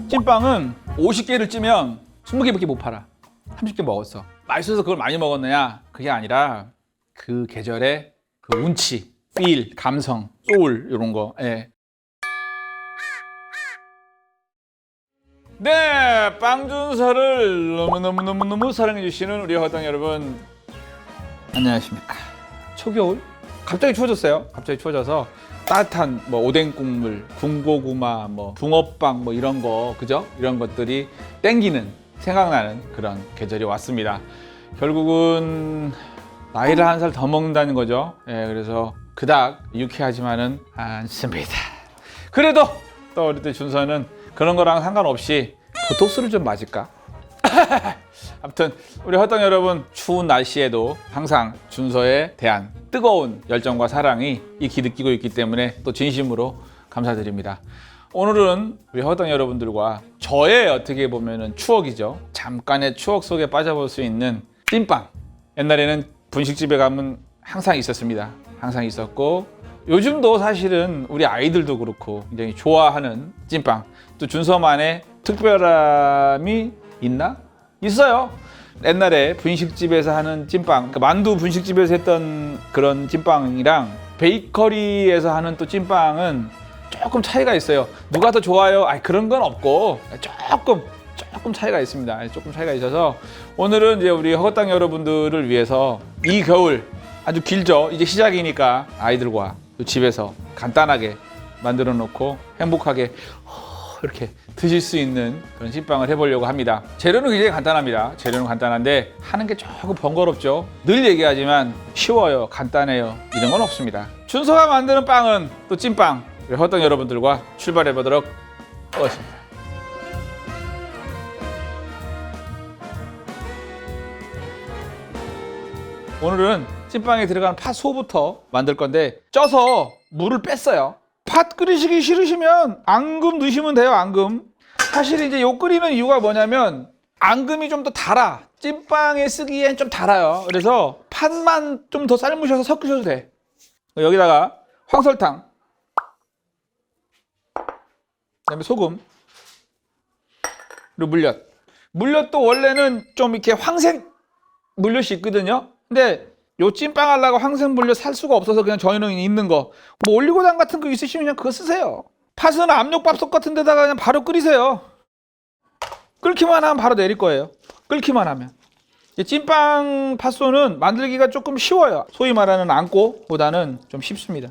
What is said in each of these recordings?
찐빵은 50개를 찌면 20개밖에 못 팔아. 30개 먹었어. 맛있어서 그걸 많이 먹었느냐? 그게 아니라 그 계절의 그 운치, 필, 감성, 소울 이런 거. 예. 네, 빵준서를 너무너무 사랑해주시는 우리 허당 여러분, 안녕하십니까. 초겨울? 갑자기 추워졌어요. 갑자기 추워져서 따뜻한 뭐 오뎅 국물, 군고구마, 뭐 붕어빵 뭐 이런 거, 그죠? 이런 것들이 땡기는, 생각나는 그런 계절이 왔습니다. 결국은 나이를 한 살 더 먹는다는 거죠. 예, 그래서 그닥 유쾌하지만은 않습니다. 그래도 또 우리 때 준서는 그런 거랑 상관없이 보톡스를 좀 맞을까? 아무튼 우리 허당 여러분, 추운 날씨에도 항상 준서에 대한 뜨거운 열정과 사랑이 익히 느끼고 있기 때문에 또 진심으로 감사드립니다. 오늘은 우리 허당 여러분들과 저의 어떻게 보면은 추억이죠. 잠깐의 추억 속에 빠져볼 수 있는 찐빵. 옛날에는 분식집에 가면 항상 있었습니다. 항상 있었고 요즘도 사실은 우리 아이들도 그렇고 굉장히 좋아하는 찐빵. 또 준서만의 특별함이 있나? 있어요. 옛날에 분식집에서 하는 찐빵, 그러니까 만두 분식집에서 했던 그런 찐빵이랑 베이커리에서 하는 또 찐빵은 조금 차이가 있어요. 누가 더 좋아요? 그런 건 없고 조금 차이가 있습니다. 조금 차이가 있어서 오늘은 이제 우리 허거땅 여러분들을 위해서 이 겨울 아주 길죠. 이제 시작이니까 아이들과 집에서 간단하게 만들어 놓고 행복하게 이렇게 드실 수 있는 그런 찐빵을 해보려고 합니다. 재료는 굉장히 간단합니다. 재료는 간단한데 하는 게 조금 번거롭죠. 늘 얘기하지만 쉬워요, 간단해요, 이런 건 없습니다. 준서가 만드는 빵은 또 찐빵. 우리 허당 여러분들과 출발해 보도록 하겠습니다. 오늘은 찐빵에 들어가는 팥소부터 만들 건데 쪄서 물을 뺐어요. 팥 끓이시기 싫으시면 앙금 넣으시면 돼요. 앙금. 사실 이제 요 끓이는 이유가 뭐냐면 앙금이 좀 더 달아. 찐빵에 쓰기엔 좀 달아요. 그래서 팥만 좀 더 삶으셔서 섞으셔도 돼. 여기다가 황설탕, 그다음에 소금, 그리고 물엿. 물엿도 원래는 좀 이렇게 황색 물엿이 있거든요. 근데 요 찐빵 하려고 황색 물엿 살 수가 없어서 그냥 저희는 있는 거, 뭐 올리고당 같은 거 있으시면 그냥 그거 쓰세요. 팥은 압력밥솥 같은 데다가 그냥 바로 끓이세요. 끓기만 하면 바로 내릴 거예요. 끓기만 하면. 찐빵 팥소는 만들기가 조금 쉬워요. 소위 말하는 앙꼬보다는 좀 쉽습니다.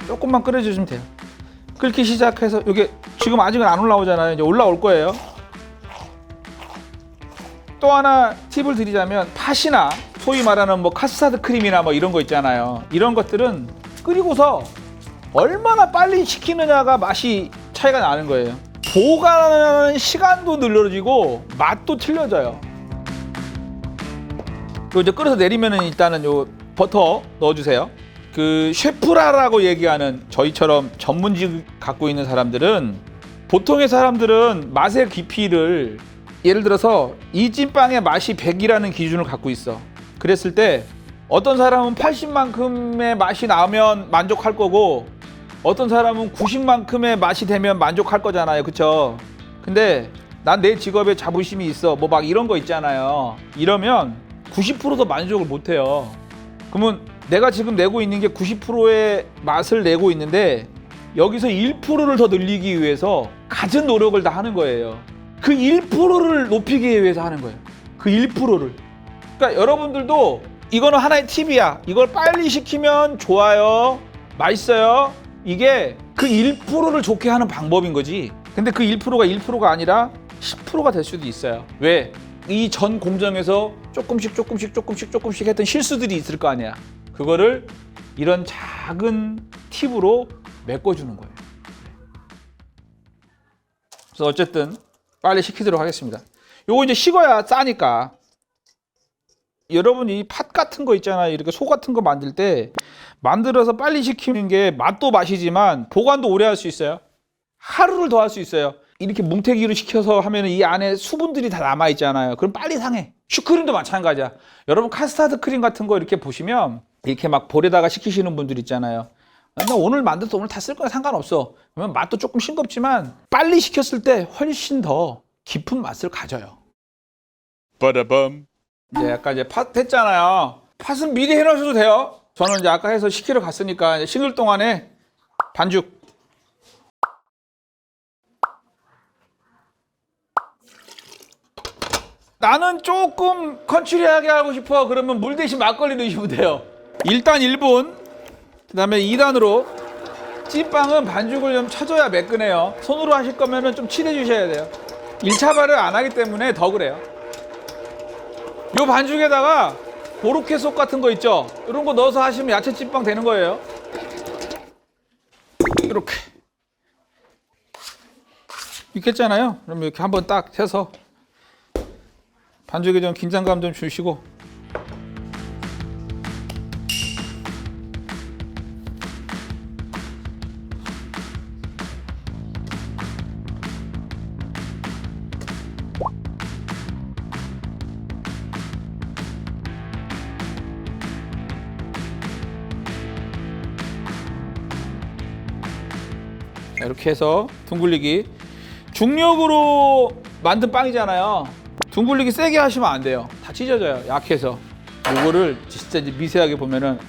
조금만 끓여주시면 돼요. 끓기 시작해서 이게 지금 아직은 안 올라오잖아요. 이제 올라올 거예요. 또 하나 팁을 드리자면 팥이나 소위 말하는 뭐 카스타드 크림이나 뭐 이런 거 있잖아요. 이런 것들은 끓이고서 얼마나 빨리 식히느냐가 맛이 차이가 나는 거예요. 보관하는 시간도 늘어지고 맛도 틀려져요. 그리고 이제 끓여서 내리면은 일단은 요 버터 넣어주세요. 그 셰프라라고 얘기하는 저희처럼 전문직 갖고 있는 사람들은, 보통의 사람들은 맛의 깊이를, 예를 들어서 이 찐빵의 맛이 100이라는 기준을 갖고 있어. 그랬을 때 어떤 사람은 80만큼의 맛이 나오면 만족할 거고 어떤 사람은 90만큼의 맛이 되면 만족할 거잖아요. 그쵸? 근데 난 내 직업에 자부심이 있어, 뭐 막 이런 거 있잖아요. 이러면 90%도 만족을 못 해요. 그러면 내가 지금 내고 있는 게 90%의 맛을 내고 있는데 여기서 1%를 더 늘리기 위해서 갖은 노력을 다 하는 거예요. 그 1%를 높이기 위해서 하는 거예요. 그 1%를. 그러니까 여러분들도 이거는 하나의 팁이야. 이걸 빨리 시키면 좋아요, 맛있어요. 이게 그 1%를 좋게 하는 방법인 거지. 근데 그 1%가 아니라 10%가 될 수도 있어요. 왜? 이 전 공정에서 조금씩 했던 실수들이 있을 거 아니야. 그거를 이런 작은 팁으로 메꿔주는 거예요. 그래서 어쨌든 빨리 식히도록 하겠습니다. 요거 이제 식어야 싸니까. 여러분이 팥 같은 거 있잖아요. 이렇게 소 같은 거 만들 때 만들어서 빨리 식히는 게 맛도 맛이지만 보관도 오래 할 수 있어요. 하루를 더 할 수 있어요. 이렇게 뭉태기로 식혀서 하면 이 안에 수분들이 다 남아 있잖아요. 그럼 빨리 상해. 슈크림도 마찬가지야. 여러분 카스타드 크림 같은 거 이렇게 보시면 이렇게 막 볼에다가 식히시는 분들 있잖아요. 나 오늘 만들어서 오늘 다 쓸 거야 상관없어. 그러면 맛도 조금 싱겁지만 빨리 식혔을 때 훨씬 더 깊은 맛을 가져요. 빠라밤. 이제 아까 이제 팥 했잖아요. 팥은 미리 해놓으셔도 돼요. 저는 이제 아까 해서 식히러 갔으니까 식을 동안에 반죽. 나는 조금 컨츄리하게 하고 싶어. 그러면 물 대신 막걸리 넣으시면 돼요. 1단 1분, 그 다음에 2단으로 찐빵은 반죽을 좀 쳐줘야 매끈해요. 손으로 하실 거면 좀 칠해 주셔야 돼요. 1차 발효 안 하기 때문에 더 그래요. 요 반죽에다가 고로케 속 같은 거 있죠? 이런 거 넣어서 하시면 야채 찐빵 되는 거예요. 이렇게 있겠잖아요. 그럼 이렇게 한번 딱 해서 반죽에 좀 긴장감 좀 주시고, 이렇게 해서 둥글리기. 중력으로 만든 빵이잖아요. 둥글리기 세게 하시면 안 돼요. 다 찢어져요. 약해서. 이거를 진짜 이제 미세하게 보면은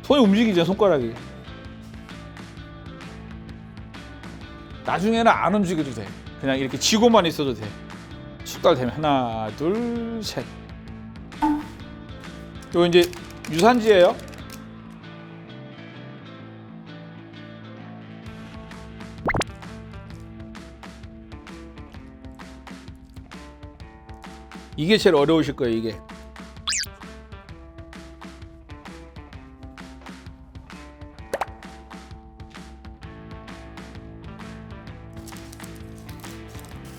손이 움직이죠, 손가락이. 나중에는 안 움직여도 돼. 그냥 이렇게 쥐고만 있어도 돼. 숟갈 되면 하나, 둘, 셋. 이거 이제 유산지예요. 이게 제일 어려우실 거예요, 이게.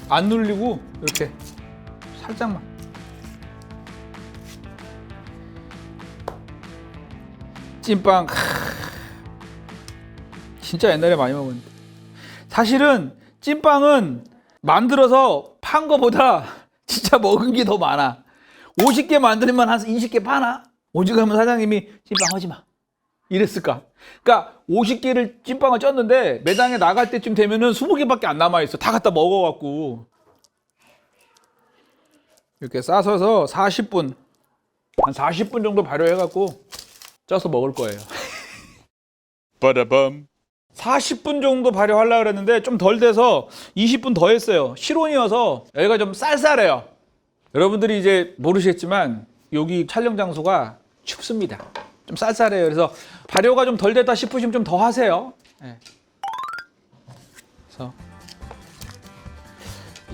안 눌리고 이렇게 살짝만. 찐빵 진짜 옛날에 많이 먹었는데. 사실은 찐빵은 만들어서 판 거보다 진짜 먹은 게 더 많아. 50개 만들면 한 20개 파나? 오죽하면 사장님이 찐빵 하지 마 이랬을까. 그러니까 50개를 찐빵을 쪘는데 매장에 나갈 때쯤 되면은 20개밖에 안 남아있어. 다 갖다 먹어갖고. 이렇게 싸서서 40분 한 40분 정도 발효해갖고 쪄서 먹을 거예요. 빠라밤. 40분 정도 발효하려고 그랬는데 좀 덜 돼서 20분 더 했어요. 실온이어서 여기가 좀 쌀쌀해요. 여러분들이 이제 모르시겠지만 여기 촬영 장소가 춥습니다. 좀 쌀쌀해요. 그래서 발효가 좀 덜 됐다 싶으시면 좀 더 하세요. 네. 그래서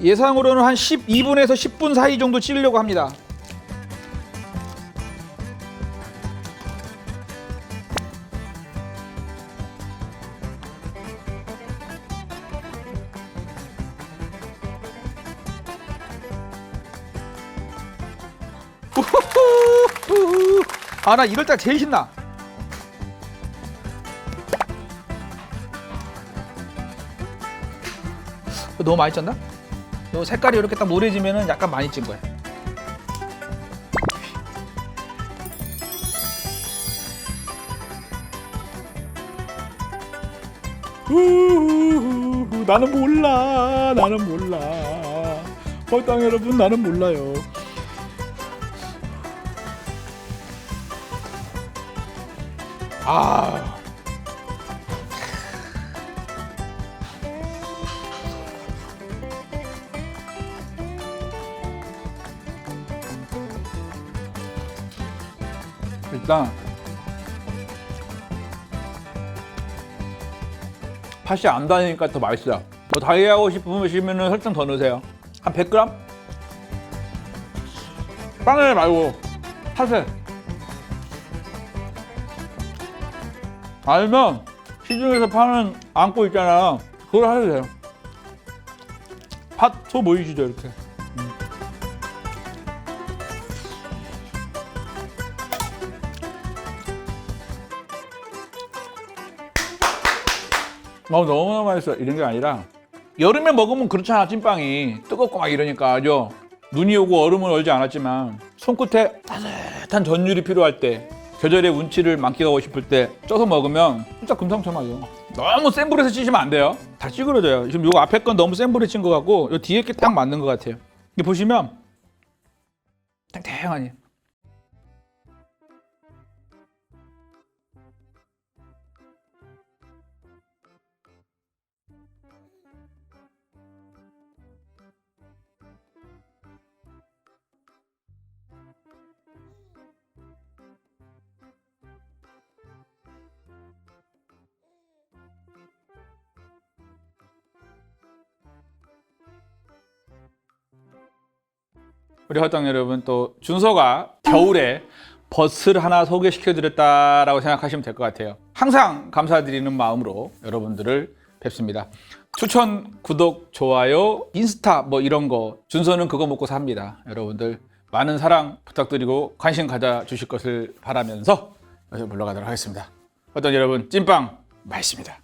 예상으로는 한 12분에서 10분 사이 정도 찌려고 합니다. 아, 나 이럴 때 제일 신나. 너무 많이 쪘나? 요 색깔이 이렇게 딱 노래지면은 약간 많이 찐 거야. 나는 몰라. 나는 몰라. 헐땅 여러분, 나는 몰라요. 아. 일단 팥이 안 다니니까 더 맛있어요. 더 달리하고 싶으시면 설탕 더 넣으세요. 한 100g? 빵에 말고 팥에. 아니면 시중에서 파는 안고 있잖아요. 그걸 하셔도 돼요. 팥 소 보이시죠, 이렇게. 너무너무 맛있어. 이런 게 아니라 여름에 먹으면 그렇잖아. 찐빵이 뜨겁고 막 이러니까. 그죠? 눈이 오고 얼음은 얼지 않았지만 손끝에 따뜻한 전율이 필요할 때, 계절의 운치를 만끽하고 싶을 때 쪄서 먹으면 진짜 금상첨화죠. 너무 센 불에서 찌시면 안 돼요. 다 찌그러져요. 지금 요 앞에 건 너무 센 불에 찐 것 같고 요 뒤에 게 딱 맞는 것 같아요. 이게 보시면 탱탱하니. 우리 화당 여러분, 또 준서가 겨울에 버스를 하나 소개시켜드렸다라고 생각하시면 될 것 같아요. 항상 감사드리는 마음으로 여러분들을 뵙습니다. 추천, 구독, 좋아요, 인스타 뭐 이런 거 준서는 그거 먹고 삽니다. 여러분들 많은 사랑 부탁드리고 관심 가져주실 것을 바라면서 여기서 물러가도록 하겠습니다. 화당 여러분, 찐빵 맛있습니다.